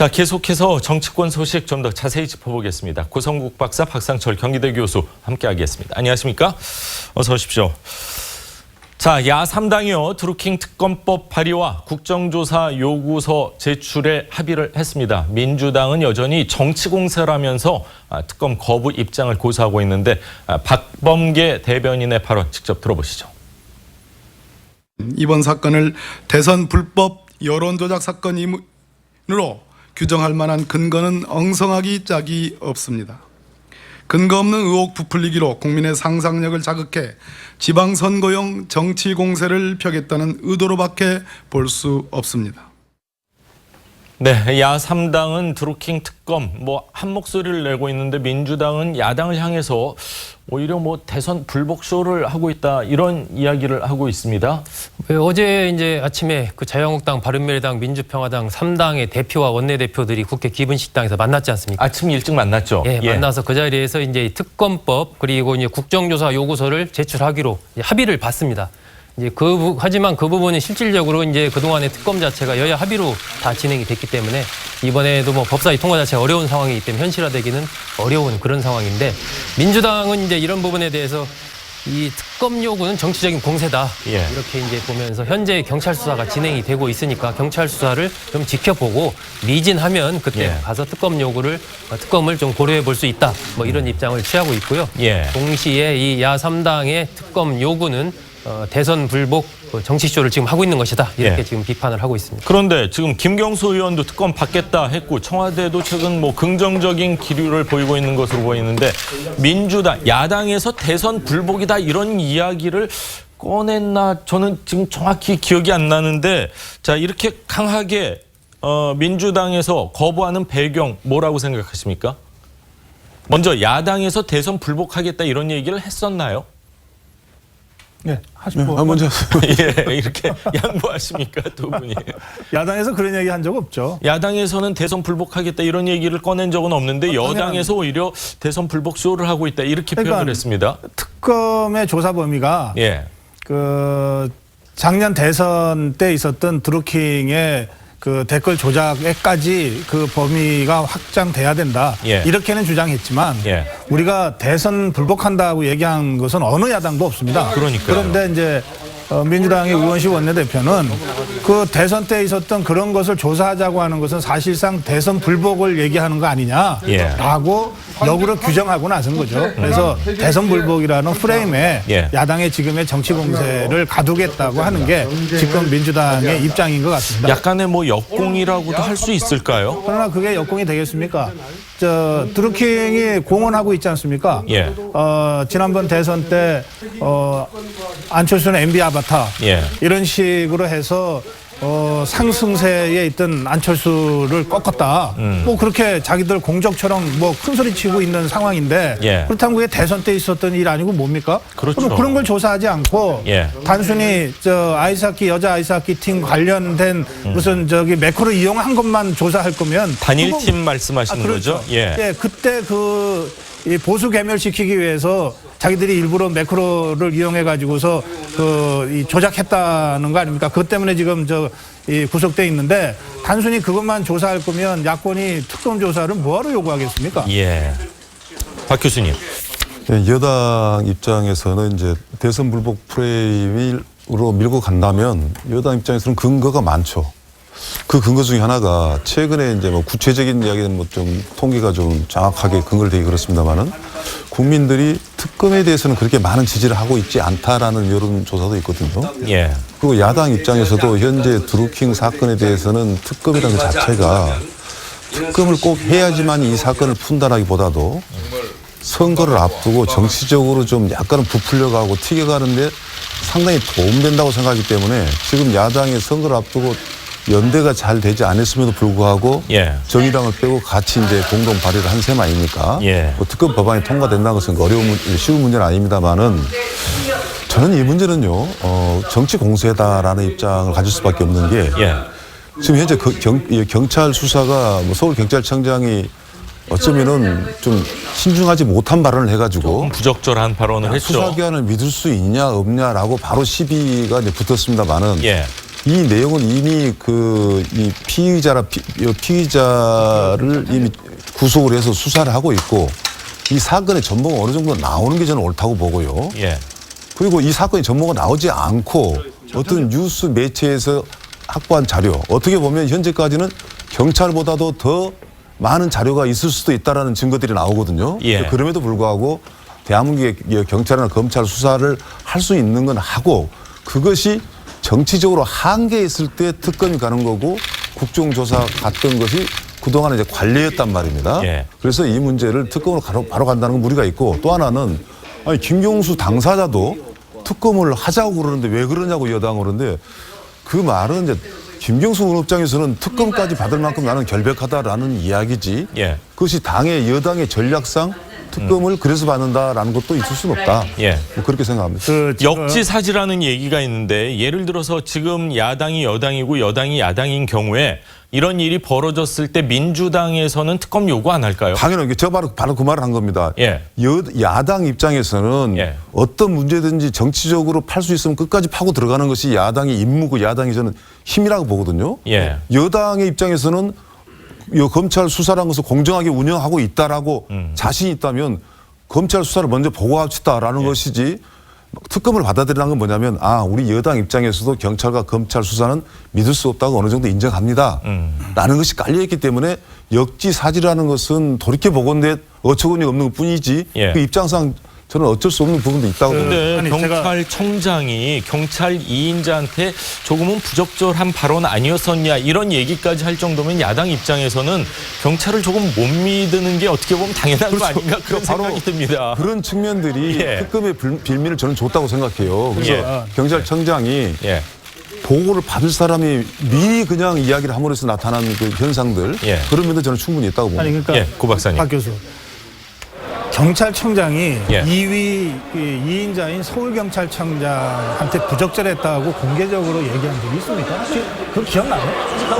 자, 계속해서 정치권 소식 좀 더 자세히 짚어보겠습니다. 고성국 박사, 박상철 경기대 교수 함께하겠습니다. 안녕하십니까? 어서 오십시오. 자, 야3당이요. 드루킹 특검법 발의와 국정조사 요구서 제출에 합의를 했습니다. 민주당은 여전히 정치 공세라면서 특검 거부 입장을 고수하고 있는데 박범계 대변인의 발언 직접 들어보시죠. 이번 사건을 대선 불법 여론조작 사건으로 규정할 만한 근거는 엉성하기 짝이 없습니다. 근거 없는 의혹 부풀리기로 국민의 상상력을 자극해 지방선거용 정치 공세를 펴겠다는 의도로밖에 볼 수 없습니다. 네, 야3당은 드루킹 특검 한 목소리를 내고 있는데 민주당은 야당을 향해서 오히려 대선 불복쇼를 하고 있다 이런 이야기를 하고 있습니다. 어제 이제 아침에 그 자유한국당, 바른미래당, 민주평화당 3당의 대표와 원내대표들이 국회 기분식당에서 만났지 않습니까? 아침 일찍 만났죠. 예, 만나서 그 자리에서 이제 특검법 그리고 이제 국정조사 요구서를 제출하기로 합의를 봤습니다. 이제 하지만 그 부분은 실질적으로 이제 그동안의 특검 자체가 여야 합의로 다 진행이 됐기 때문에 이번에도 법사위 통과 자체가 어려운 상황이기 때문에 현실화되기는 어려운 그런 상황인데 민주당은 이제 이런 부분에 대해서 이 특검 요구는 정치적인 공세다. 이렇게 이제 보면서 현재 경찰 수사가 진행이 되고 있으니까 경찰 수사를 좀 지켜보고 미진하면 그때 가서 특검을 좀 고려해 볼 수 있다. 이런 입장을 취하고 있고요. 동시에 이 야3당의 특검 요구는 대선 불복 정치쇼를 지금 하고 있는 것이다. 이렇게 지금 비판을 하고 있습니다. 그런데 지금 김경수 의원도 특검 받겠다 했고 청와대도 최근 긍정적인 기류를 보이고 있는 것으로 보이는데 민주당, 야당에서 대선 불복이다 이런 이야기를 꺼냈나 저는 지금 정확히 기억이 안 나는데 자, 이렇게 강하게 민주당에서 거부하는 배경 뭐라고 생각하십니까? 먼저 야당에서 대선 불복하겠다 이런 얘기를 했었나요? 네, 하시고. 먼저 이렇게 양보하십니까 두 분이? 야당에서 그런 얘기 한 적 없죠. 야당에서는 대선 불복하겠다 이런 얘기를 꺼낸 적은 없는데 여당에서 오히려 대선 불복 쇼를 하고 있다 이렇게 표현을 했습니다. 특검의 조사 범위가 작년 대선 때 있었던 드루킹의 그 댓글 조작에까지 그 범위가 확장돼야 된다. 이렇게는 주장했지만 우리가 대선 불복한다고 얘기한 것은 어느 야당도 없습니다. 그러니까요. 그런데 이제 민주당의 우원식 원내대표는 그 대선 때 있었던 그런 것을 조사하자고 하는 것은 사실상 대선 불복을 얘기하는 거 아니냐라고 역으로 규정하고 나선 거죠. 그래서 대선 불복이라는 프레임에 야당의 지금의 정치 공세를 가두겠다고 하는 게 지금 민주당의 입장인 것 같습니다. 약간의 역공이라고도 할 수 있을까요? 그러나 그게 역공이 되겠습니까? 드루킹이 공언하고 있지 않습니까? 지난번 대선 때 안철수는 MB 아바타 이런 식으로 해서 상승세에 있던 안철수를 꺾었다. 그렇게 자기들 공적처럼 큰 소리 치고 있는 상황인데 그렇다면 그게 대선 때 있었던 일 아니고 뭡니까? 그렇죠. 그런 걸 조사하지 않고 단순히 여자 아이스하키 팀 관련된 무슨 매크로 이용한 것만 조사할 거면 단일팀 말씀하시는 그렇죠. 거죠? 그때 이 보수 괴멸시키기 위해서 자기들이 일부러 매크로를 이용해 가지고서 이 조작했다는 거 아닙니까? 그것 때문에 지금 구속돼 있는데 단순히 그것만 조사할 거면 야권이 특검 조사를 뭐하러 요구하겠습니까? 박 교수님. 여당 입장에서는 이제 대선 불복 프레임으로 밀고 간다면 여당 입장에서는 근거가 많죠. 그 근거 중에 하나가 최근에 이제 구체적인 이야기는 좀 통계가 좀 정확하게 근거를 대기 그렇습니다만은 국민들이 특검에 대해서는 그렇게 많은 지지를 하고 있지 않다라는 여론조사도 있거든요. 그리고 야당 입장에서도 현재 드루킹 사건에 대해서는 특검이라는 것 자체가 특검을 꼭 해야지만 이 사건을 푼다라기보다도 선거를 앞두고 정치적으로 좀 약간은 부풀려가고 튀겨가는데 상당히 도움된다고 생각하기 때문에 지금 야당이 선거를 앞두고 연대가 잘 되지 않았음에도 불구하고 정의당을 빼고 같이 이제 공동 발의를 한 셈 아닙니까? 특검 법안이 통과된다는 것은 쉬운 문제는 아닙니다만은 저는 이 문제는요 정치 공세다라는 입장을 가질 수밖에 없는 게 지금 현재 경찰 수사가 서울경찰청장이 어쩌면은 좀 신중하지 못한 발언을 해가지고 부적절한 발언을 했죠. 수사기관을 믿을 수 있냐 없냐라고 바로 시비가 이제 붙었습니다만은 이 내용은 이미 이 피의자를 이미 구속을 해서 수사를 하고 있고 이 사건의 전모가 어느 정도 나오는 게 저는 옳다고 보고요. 예. 그리고 이 사건의 전모가 나오지 않고 어떤 뉴스 매체에서 확보한 자료, 어떻게 보면 현재까지는 경찰보다도 더 많은 자료가 있을 수도 있다라는 증거들이 나오거든요. 예. 그럼에도 불구하고 대한민국의 경찰이나 검찰 수사를 할 수 있는 건 하고 그것이 정치적으로 한계했을 때 특검이 가는 거고 국정조사 갔던 것이 그동안 이제 관례였단 말입니다. 예. 그래서 이 문제를 특검으로 바로 간다는 건 무리가 있고 또 하나는 아니 김경수 당사자도 특검을 하자고 그러는데 왜 그러냐고 여당은 그러는데 그 말은 이제 김경수 의원 입장에서는 특검까지 받을 만큼 나는 결백하다라는 이야기지. 예. 그것이 당의 여당의 전략상 특검을 그래서 받는다라는 것도 있을 수는 없다. 예. 뭐 그렇게 생각합니다. 역지사지라는 얘기가 있는데 예를 들어서 지금 야당이 여당이고 여당이 야당인 경우에 이런 일이 벌어졌을 때 민주당에서는 특검 요구 안 할까요? 당연히 제가 바로 그 말을 한 겁니다. 예. 야당 입장에서는 예. 어떤 문제든지 정치적으로 팔 수 있으면 끝까지 파고 들어가는 것이 야당의 임무고 야당이 저는 힘이라고 보거든요. 예. 여당의 입장에서는 검찰 수사라는 것을 공정하게 운영하고 있다라고 자신이 있다면 검찰 수사를 먼저 보고합시다라는 것이지 특검을 받아들이는 건 뭐냐면 우리 여당 입장에서도 경찰과 검찰 수사는 믿을 수 없다고 어느 정도 인정합니다. 라는 것이 깔려있기 때문에 역지사지라는 것은 돌이켜보건대 어처구니 없는 것뿐이지 예. 그 입장상 저는 어쩔 수 없는 부분도 있다고 봅니다. 근데 경찰청장이 경찰 2인자한테 조금은 부적절한 발언 아니었었냐 이런 얘기까지 할 정도면 야당 입장에서는 경찰을 조금 못 믿는 게 어떻게 보면 당연한 거 아닌가 그런 생각이 듭니다. 그런 측면들이 예. 특검의 빌미를 저는 줬다고 생각해요. 그래서 예. 경찰청장이 예. 보고를 받을 사람이 미리 그냥 이야기를 함으로써 나타난 그 현상들 예. 그런 면도 저는 충분히 있다고 봅니다. 아니 그러니까 예, 고 박사님. 박 교수. 경찰청장이 예. 2위 2인자인 서울경찰청장한테 부적절했다고 공개적으로 얘기한 적이 있습니까? 그거 기억나요?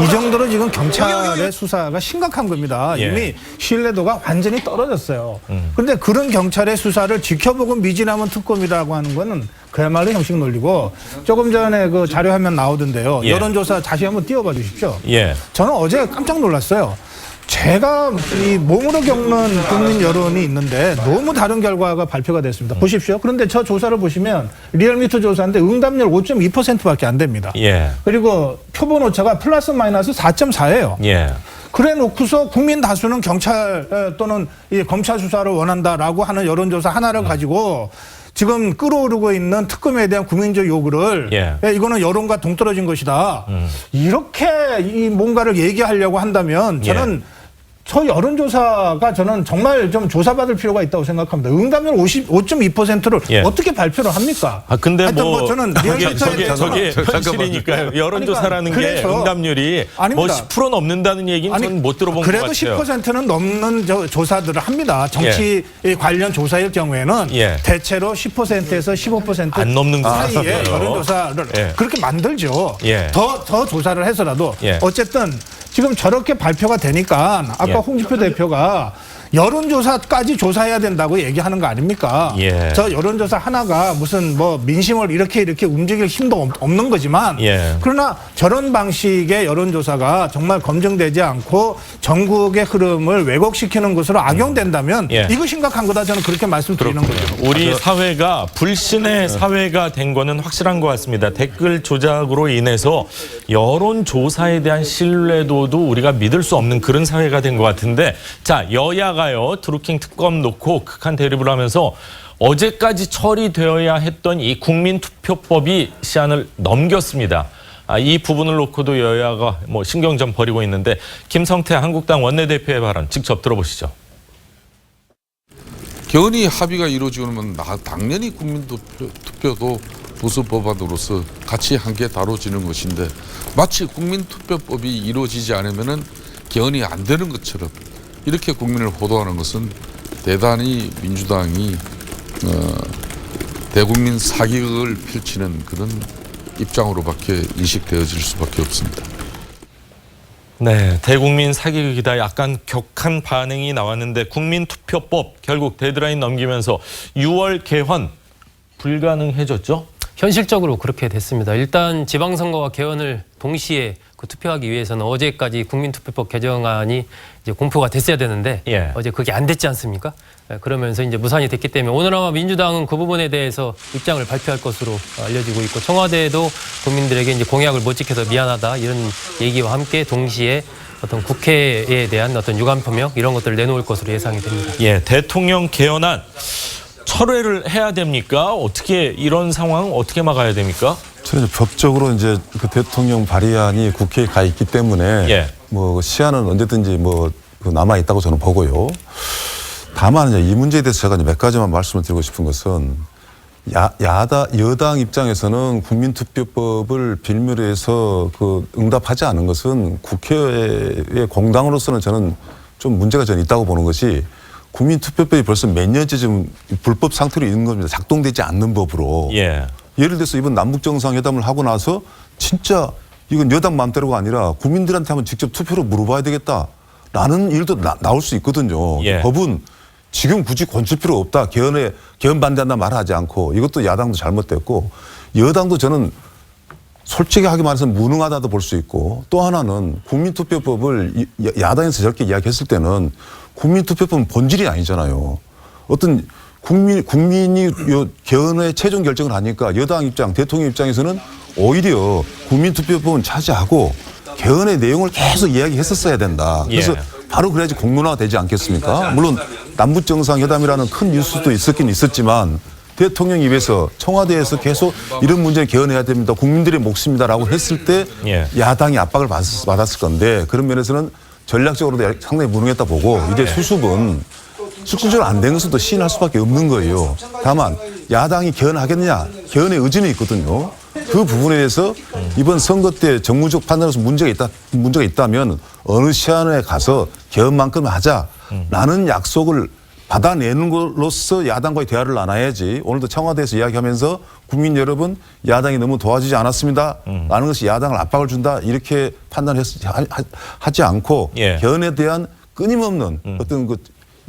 이 정도로 지금 경찰의 수사가 심각한 겁니다. 예. 이미 신뢰도가 완전히 떨어졌어요. 그런데 그런 경찰의 수사를 지켜보고 미진하면 특검이라고 하는 거는 그야말로 형식 논리고 조금 전에 그 자료 화면 나오던데요. 예. 여론조사 다시 한번 띄워봐 주십시오. 예. 저는 어제 깜짝 놀랐어요. 제가 이 몸으로 겪는 국민 여론이 있는데 너무 다른 결과가 발표가 됐습니다. 보십시오. 그런데 저 조사를 보시면 리얼미터 조사인데 응답률 5.2%밖에 안 됩니다. 예. 그리고 표본 오차가 플러스 마이너스 4.4예요. 예. 그래 놓고서 국민 다수는 경찰 또는 이 검찰 수사를 원한다라고 하는 여론조사 하나를 가지고 지금 끌어오르고 있는 특검에 대한 국민적 요구를 예. 이거는 여론과 동떨어진 것이다. 이렇게 이 뭔가를 얘기하려고 한다면 저는 저 여론조사가 저는 정말 좀 조사받을 필요가 있다고 생각합니다. 응답률 5.2%를 예. 어떻게 발표를 합니까? 근데 하여튼 뭐 저는 저게 현실이니까요. 여론조사라는 게 그래서 응답률이 뭐 10% 넘는다는 얘기는 저는 못 들어본 것 그래도 같아요. 10%는 넘는 조사들을 합니다. 정치 관련 조사일 경우에는 예. 대체로 10%에서 15% 안 넘는 것 사이에 같아요. 여론조사를 예. 그렇게 만들죠. 예. 더 조사를 해서라도 예. 어쨌든 지금 저렇게 발표가 되니까 아까 예. 홍준표 대표가 여론조사까지 조사해야 된다고 얘기하는 거 아닙니까? 예. 저 여론조사 하나가 무슨 뭐 민심을 이렇게 움직일 힘도 없는 거지만 예. 그러나 저런 방식의 여론조사가 정말 검증되지 않고 전국의 흐름을 왜곡시키는 것으로 악용된다면 예. 이거 심각한 거다 저는 그렇게 말씀드리는 거죠. 우리 사회가 불신의 사회가 된 거는 확실한 것 같습니다. 댓글 조작으로 인해서 여론조사에 대한 신뢰도도 우리가 믿을 수 없는 그런 사회가 된 것 같은데 자 여야가요 드루킹 특검 놓고 극한 대립을 하면서 어제까지 처리되어야 했던 이 국민투표법이 시한을 넘겼습니다. 이 부분을 놓고도 여야가 뭐 신경전 벌이고 있는데 김성태 한국당 원내대표의 발언 직접 들어보시죠. 견이 합의가 이루어지면 당연히 국민투표도 부수 법안으로서 같이 함께 다뤄지는 것인데 마치 국민투표법이 이루어지지 않으면은 견이 안 되는 것처럼 이렇게 국민을 호도하는 것은 대단히 민주당이 대국민 사기극을 펼치는 그런 입장으로밖에 인식되어질 수밖에 없습니다. 네, 대국민 사기극이다. 약간 격한 반응이 나왔는데 국민투표법 결국 데드라인 넘기면서 6월 개헌 불가능해졌죠? 현실적으로 그렇게 됐습니다. 일단 지방선거와 개헌을 동시에 투표하기 위해서는 어제까지 국민투표법 개정안이 이제 공표가 됐어야 되는데 어제 그게 안 됐지 않습니까? 그러면서 이제 무산이 됐기 때문에 오늘 아마 민주당은 그 부분에 대해서 입장을 발표할 것으로 알려지고 있고 청와대도 국민들에게 이제 공약을 못 지켜서 미안하다 이런 얘기와 함께 동시에 어떤 국회에 대한 어떤 유감 표명 이런 것들을 내놓을 것으로 예상이 됩니다. 예, 대통령 개헌안 철회를 해야 됩니까? 어떻게 이런 상황 어떻게 막아야 됩니까? 저는 법적으로 이제 그 대통령 발의안이 국회에 가 있기 때문에 뭐 시한은 언제든지 뭐 남아 있다고 저는 보고요. 다만 이제 이 문제에 대해서 제가 이제 몇 가지만 말씀을 드리고 싶은 것은 여당 입장에서는 국민투표법을 빌미로 해서 응답하지 않은 것은 국회의 공당으로서는 저는 좀 문제가 저는 있다고 보는 것이 국민투표법이 벌써 몇 년째 지금 불법 상태로 있는 겁니다. 작동되지 않는 법으로. 예를 들어서 이번 남북정상회담을 하고 나서 진짜 이건 여당 마음대로가 아니라 국민들한테 한번 직접 투표로 물어봐야 되겠다라는 일도 나올 수 있거든요. 법은 지금 굳이 고칠 필요 없다. 개헌 반대한다 말하지 않고 이것도 야당도 잘못됐고 여당도 저는 솔직하게 말해서 무능하다도 볼 수 있고 또 하나는 국민투표법을 야당에서 저렇게 이야기했을 때는 국민투표법은 본질이 아니잖아요. 어떤 국민이 개헌의 최종 결정을 하니까 여당 입장, 대통령 입장에서는 오히려 국민투표법은 차지하고 개헌의 내용을 계속 이야기했었어야 된다. 그래서 바로 그래야지 공론화가 되지 않겠습니까? 물론 남북정상회담이라는 큰 뉴스도 있었긴 있었지만 대통령 입에서 청와대에서 계속 이런 문제는 개헌해야 됩니다. 국민들의 몫입니다라고 했을 때 야당이 압박을 받았을 건데 그런 면에서는 전략적으로도 상당히 무능했다 보고 이제 수습은 실질적으로 안 된 것은 또 시인할 수밖에 없는 거예요. 다만 야당이 개헌하겠느냐 개헌의 의지는 있거든요. 그 부분에 대해서 이번 선거 때 정무적 판단에서 문제가 있다면 어느 시한에 가서 개헌만큼 하자라는 약속을 받아내는 것으로서 야당과의 대화를 나눠야지 오늘도 청와대에서 이야기하면서 국민 여러분 야당이 너무 도와주지 않았습니다 라는 것이 야당을 압박을 준다 이렇게 판단하지 않고 개헌에 대한 끊임없는 어떤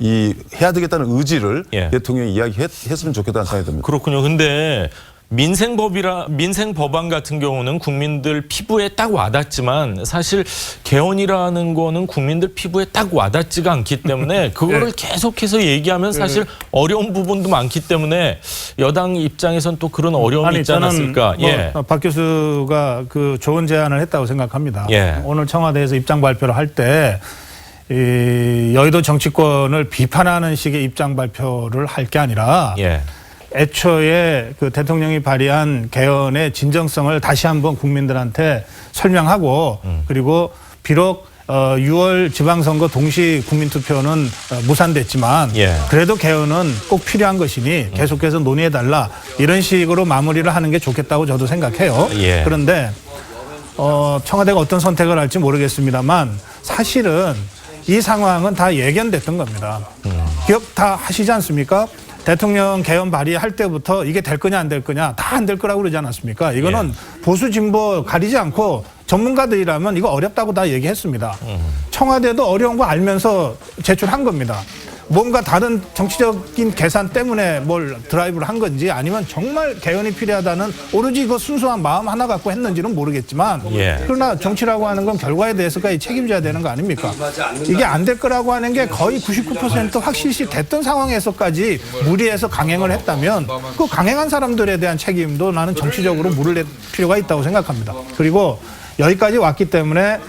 해야 되겠다는 의지를 대통령이 이야기했으면 좋겠다는 생각이 듭니다. 그렇군요. 근데 민생법안 같은 경우는 국민들 피부에 딱 와닿지만 사실 개헌이라는 거는 국민들 피부에 딱 와닿지가 않기 때문에 그거를 계속해서 얘기하면 사실 어려운 부분도 많기 때문에 여당 입장에선 또 그런 어려움이 있지 않았을까. 박 교수가 그 좋은 제안을 했다고 생각합니다. 오늘 청와대에서 입장 발표를 할 때 여의도 정치권을 비판하는 식의 입장 발표를 할 게 아니라 애초에 그 대통령이 발의한 개헌의 진정성을 다시 한번 국민들한테 설명하고 그리고 비록 6월 지방선거 동시 국민투표는 무산됐지만 그래도 개헌은 꼭 필요한 것이니 계속해서 논의해달라 이런 식으로 마무리를 하는 게 좋겠다고 저도 생각해요. 그런데 청와대가 어떤 선택을 할지 모르겠습니다만 사실은 이 상황은 다 예견됐던 겁니다. 기억 다 하시지 않습니까? 대통령 개헌 발의할 때부터 이게 될 거냐 안 될 거냐 다 안 될 거라고 그러지 않았습니까? 이거는 보수 진보 가리지 않고 전문가들이라면 이거 어렵다고 다 얘기했습니다. 청와대도 어려운 거 알면서 제출한 겁니다. 뭔가 다른 정치적인 계산 때문에 뭘 드라이브를 한 건지 아니면 정말 개헌이 필요하다는 오로지 그 순수한 마음 하나 갖고 했는지는 모르겠지만 그러나 정치라고 하는 건 결과에 대해서까지 책임져야 되는 거 아닙니까? 이게 안 될 거라고 하는 게 거의 99% 확실시 됐던 상황에서까지 무리해서 강행을 했다면 그 강행한 사람들에 대한 책임도 나는 정치적으로 물을 낼 필요가 있다고 생각합니다. 그리고 여기까지 왔기 때문에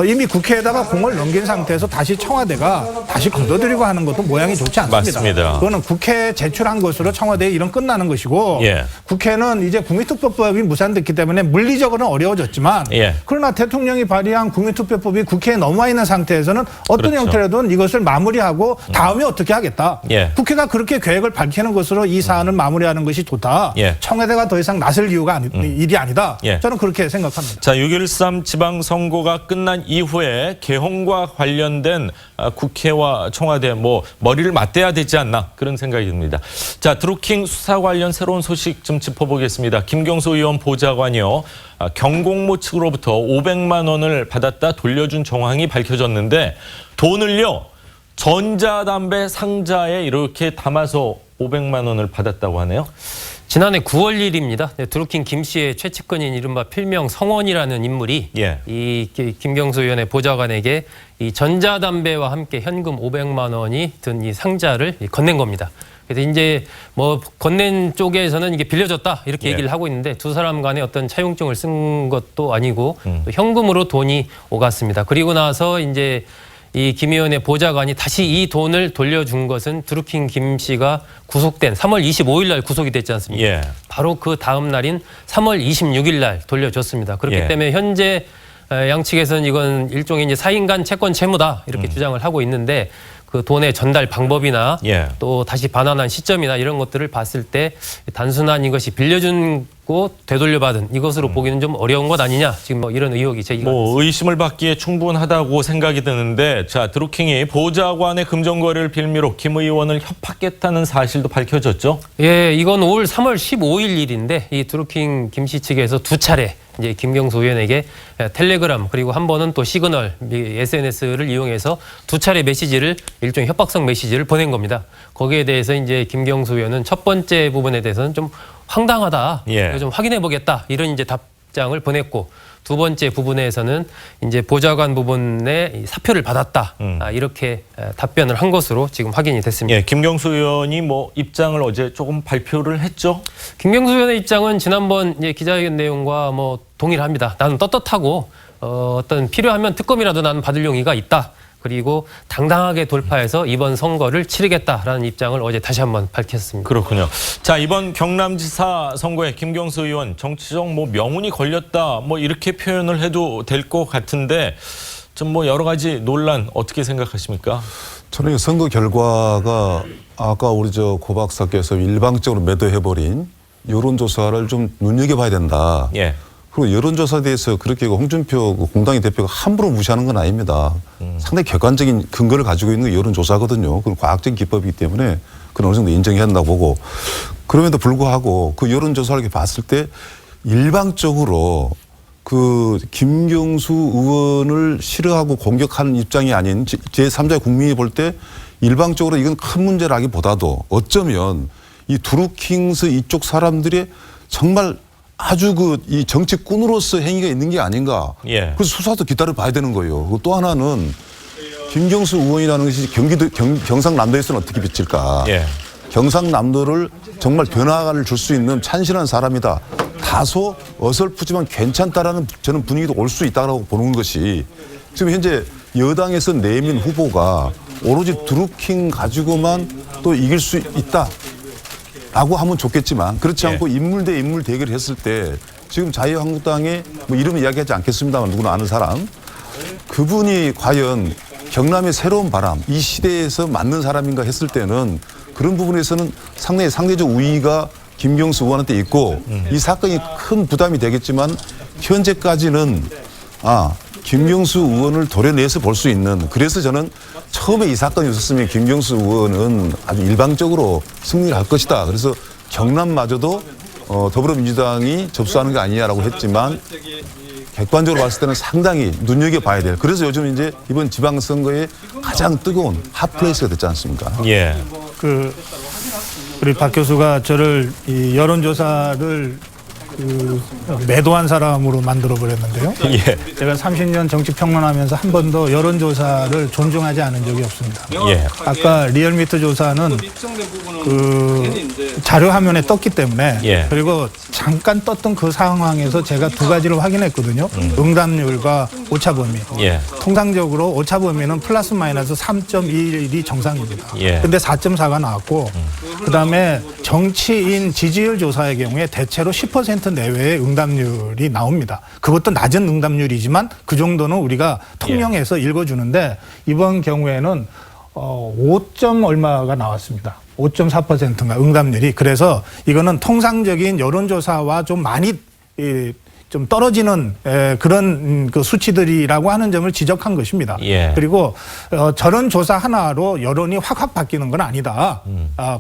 이미 국회에다가 공을 넘긴 상태에서 다시 청와대가 다시 걷어들이고 하는 것도 모양이 좋지 않습니다. 맞습니다. 그거는 국회에 제출한 것으로 청와대의 일은 끝나는 것이고 국회는 이제 국민투표법이 무산됐기 때문에 물리적으로는 어려워졌지만 그러나 대통령이 발의한 국민투표법이 국회에 넘어와 있는 상태에서는 어떤 형태로든 이것을 마무리하고 다음에 어떻게 하겠다. 국회가 그렇게 계획을 밝히는 것으로 이 사안을 마무리하는 것이 좋다. 청와대가 더 이상 나설 이유가 일이 아니다. 저는 그렇게 생각합니다. 자, 6.13 지방선거가 끝난 이후에 개헌과 관련된 국회와 청와대 머리를 맞대야 되지 않나 그런 생각이 듭니다. 자, 드루킹 수사 관련 새로운 소식 좀 짚어보겠습니다. 김경수 의원 보좌관이요. 경공모 측으로부터 500만 원을 받았다 돌려준 정황이 밝혀졌는데 돈을요. 전자담배 상자에 이렇게 담아서 500만 원을 받았다고 하네요. 지난해 9월 1일입니다. 드루킹 김 씨의 최측근인 이른바 필명 성원이라는 인물이 이 김경수 의원의 보좌관에게 이 전자담배와 함께 현금 500만 원이 든 이 상자를 건넨 겁니다. 그래서 이제 뭐 건넨 쪽에서는 이게 빌려줬다 이렇게 얘기를 하고 있는데 두 사람 간에 어떤 차용증을 쓴 것도 아니고 또 현금으로 돈이 오갔습니다. 그리고 나서 이제 이 김 의원의 보좌관이 다시 이 돈을 돌려준 것은 드루킹 김 씨가 구속된 3월 25일 날 구속이 됐지 않습니까? 바로 그 다음 날인 3월 26일 날 돌려줬습니다. 그렇기 때문에 현재 양측에서는 이건 일종의 이제 사인간 채권 채무다 이렇게 주장을 하고 있는데 그 돈의 전달 방법이나 또 다시 반환한 시점이나 이런 것들을 봤을 때 단순한 이것이 빌려준 거 되돌려받은 이것으로 보기는 좀 어려운 것 아니냐 지금 뭐 이런 의혹이 제기가 됐습니다. 의심을 받기에 충분하다고 생각이 드는데 자 드루킹이 보좌관의 금전거래를 빌미로 김 의원을 협박했다는 사실도 밝혀졌죠? 예, 이건 올 3월 15일 일인데 이 드루킹 김 씨 측에서 두 차례 이제 김경수 의원에게 텔레그램 그리고 한 번은 또 시그널 SNS를 이용해서 두 차례 메시지를 일종의 협박성 메시지를 보낸 겁니다. 거기에 대해서 이제 김경수 의원은 첫 번째 부분에 대해서는 좀 황당하다, 좀 확인해 보겠다 이런 이제 답장을 보냈고 두 번째 부분에서는 이제 보좌관 부분에 사표를 받았다 이렇게 답변을 한 것으로 지금 확인이 됐습니다. 김경수 의원이 뭐 입장을 어제 조금 발표를 했죠? 김경수 의원의 입장은 지난번 이제 기자회견 내용과 뭐 동일합니다. 나는 떳떳하고 어떤 필요하면 특검이라도 나는 받을 용의가 있다. 그리고 당당하게 돌파해서 이번 선거를 치르겠다라는 입장을 어제 다시 한번 밝혔습니다. 그렇군요. 자 이번 경남지사 선거에 김경수 의원 정치적 뭐 명운이 걸렸다 뭐 이렇게 표현을 해도 될 것 같은데 좀 뭐 여러 가지 논란 어떻게 생각하십니까? 저는 이 선거 결과가 아까 우리 고 박사께서 일방적으로 매도해버린 여론조사를 좀 눈여겨봐야 된다. 그리고 여론조사에 대해서 그렇게 홍준표 공당의 대표가 함부로 무시하는 건 아닙니다. 상당히 객관적인 근거를 가지고 있는 게 여론조사거든요. 그리고 과학적인 기법이기 때문에 그런 어느 정도 인정해야 한다고 보고 그럼에도 불구하고 그 여론조사를 이렇게 봤을 때 일방적으로 그 김경수 의원을 싫어하고 공격하는 입장이 아닌 제3자 국민이 볼 때 일방적으로 이건 큰 문제라기보다도 어쩌면 이 드루킹스 이쪽 사람들의 정말 아주 이 정치꾼으로서 행위가 있는 게 아닌가. 그래서 수사도 기다려 봐야 되는 거예요. 또 하나는 김경수 의원이라는 것이 경기도 경상남도에서는 어떻게 비칠까. 경상남도를 정말 변화를 줄 수 있는 찬실한 사람이다. 다소 어설프지만 괜찮다라는 저는 분위기도 올 수 있다고 보는 것이 지금 현재 여당에서 내민 후보가 오로지 드루킹 가지고만 또 이길 수 있다. 라고 하면 좋겠지만 그렇지 않고 인물 대 인물 대결을 했을 때 지금 자유한국당의 뭐 이름은 이야기하지 않겠습니다만 누구나 아는 사람 그분이 과연 경남의 새로운 바람 이 시대에서 맞는 사람인가 했을 때는 그런 부분에서는 상당히 상대적 우위가 김경수 의원한테 있고 이 사건이 큰 부담이 되겠지만 현재까지는 김경수 의원을 도려내서 볼 수 있는 그래서 저는 처음에 이 사건이 있었으면 김경수 의원은 아주 일방적으로 승리를 할 것이다. 그래서 경남마저도 더불어민주당이 접수하는 게 아니냐라고 했지만 객관적으로 봤을 때는 상당히 눈여겨봐야 돼요. 그래서 요즘 이제 이번 지방선거에 가장 뜨거운 핫플레이스가 됐지 않습니까? 우리 박 교수가 저를 이 여론조사를 매도한 사람으로 만들어 버렸는데요. 제가 30년 정치 평론하면서 한 번도 여론조사를 존중하지 않은 적이 없습니다. 아까 리얼미터 조사는 그 자료 화면에 떴기 때문에 그리고 잠깐 떴던 그 상황에서 제가 두 가지를 확인했거든요. 응답률과 오차 범위. 통상적으로 오차 범위는 플러스 마이너스 3.21이 정상입니다. 근데 4.4가 나왔고 그다음에 정치인 지지율 조사의 경우에 대체로 10% 내외의 응답률이 나옵니다. 그것도 낮은 응답률이지만 그 정도는 우리가 통용해서 읽어주는데 이번 경우에는 5점 얼마가 나왔습니다. 5.4%인가 응답률이. 그래서 이거는 통상적인 여론조사와 좀 많이 좀 떨어지는 그런 그 수치들이라고 하는 점을 지적한 것입니다. 그리고 저런 조사 하나로 여론이 확 바뀌는 건 아니다.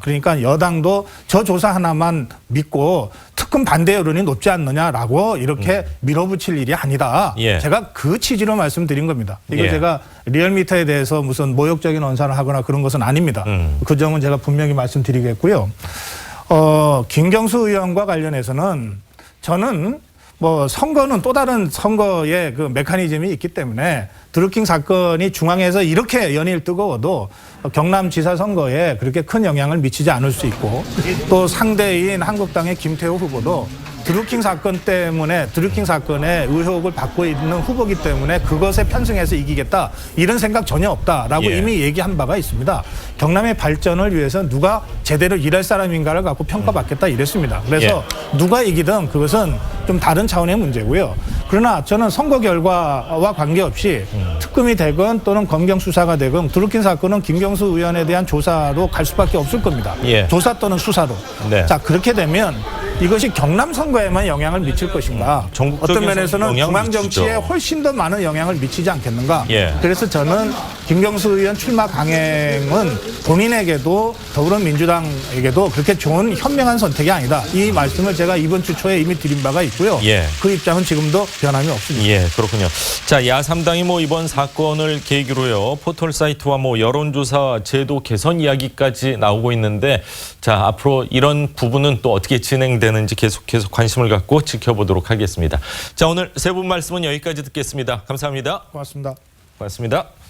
그러니까 여당도 저 조사 하나만 믿고 특검 반대 여론이 높지 않느냐라고 이렇게 밀어붙일 일이 아니다. 제가 그 취지로 말씀드린 겁니다. 이거 제가 리얼미터에 대해서 무슨 모욕적인 언사를 하거나 그런 것은 아닙니다. 그 점은 제가 분명히 말씀드리겠고요. 김경수 의원과 관련해서는 저는 뭐 선거는 또 다른 선거의 그 메커니즘이 있기 때문에 드루킹 사건이 중앙에서 이렇게 연일 뜨거워도 경남지사 선거에 그렇게 큰 영향을 미치지 않을 수 있고 또 상대인 한국당의 김태호 후보도 드루킹 사건 때문에 드루킹 사건의 의혹을 받고 있는 후보기 때문에 그것에 편승해서 이기겠다 이런 생각 전혀 없다라고 예. 이미 얘기한 바가 있습니다. 경남의 발전을 위해서 누가 제대로 일할 사람인가를 갖고 평가받겠다 이랬습니다. 그래서 누가 이기든 그것은 좀 다른 차원의 문제고요. 그러나 저는 선거 결과와 관계없이 특검이 되건 또는 검경 수사가 되건 드루킹 사건은 김경수 의원에 대한 조사로 갈 수밖에 없을 겁니다. 예. 조사 또는 수사로. 네. 자 그렇게 되면 이것이 경남 선거에만 영향을 미칠 것인가? 전국적인 어떤 면에서는 영향을 중앙 정치에 미치죠. 훨씬 더 많은 영향을 미치지 않겠는가? 예. 그래서 저는 김경수 의원 출마 강행은 본인에게도 더불어민주당에게도 그렇게 좋은 현명한 선택이 아니다. 이 말씀을 제가 이번 주 초에 이미 드린 바가 있고요. 예. 그 입장은 지금도 변함이 없습니다. 예, 그렇군요. 자, 야3당이 뭐 이번 사건을 계기로요. 포털 사이트와 뭐 여론조사 제도 개선 이야기까지 나오고 있는데 자, 앞으로 이런 부분은 또 어떻게 진행되는지 계속 관심을 갖고 지켜보도록 하겠습니다. 자, 오늘 세 분 말씀은 여기까지 듣겠습니다. 감사합니다. 고맙습니다. 고맙습니다.